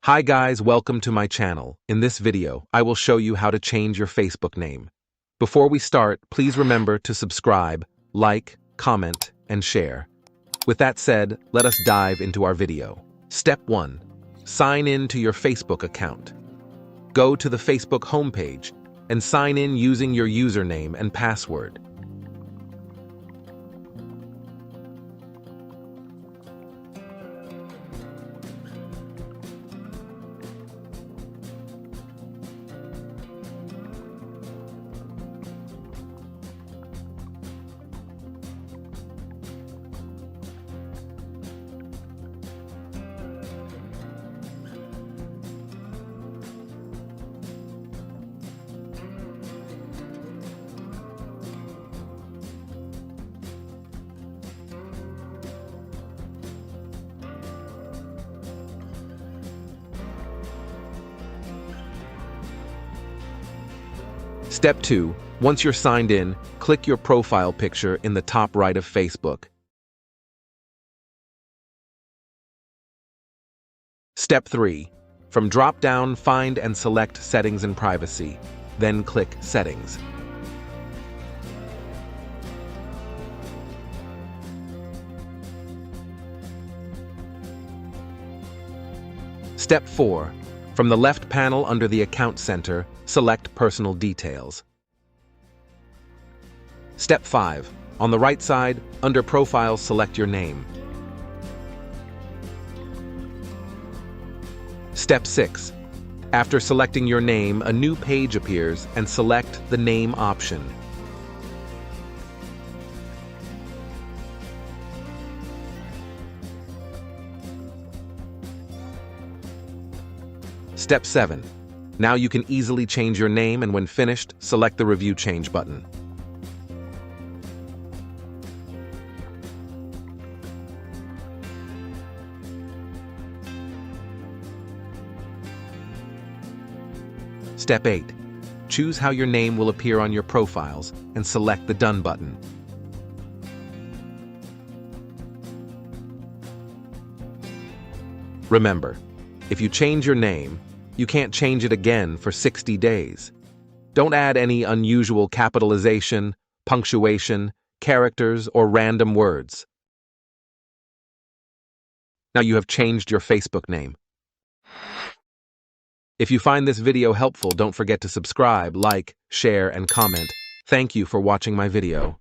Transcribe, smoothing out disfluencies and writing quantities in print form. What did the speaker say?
Hi guys, welcome to my channel. In this video, I will show you how to change your Facebook name. Before we start, please remember to subscribe, like, comment, and share. With that said, let us dive into our video. Step 1. Sign in to your Facebook account. Go to the Facebook homepage and sign in using your username and password. Step 2. Once you're signed in, click your profile picture in the top right of Facebook. Step 3. From drop-down, find and select Settings and Privacy. Then click Settings. Step 4. From the left panel under the Account Center, select Personal Details. Step 5. On the right side, under Profiles, select your name. Step 6. After selecting your name, a new page appears and select the Name option. Step 7. Now you can easily change your name, and when finished, select the Review Change button. Step 8. Choose how your name will appear on your profiles and select the Done button. Remember, if you change your name, you can't change it again for 60 days. Don't add any unusual capitalization, punctuation, characters, or random words. Now you have changed your Facebook name. If you find this video helpful, don't forget to subscribe, like, share, and comment. Thank you for watching my video.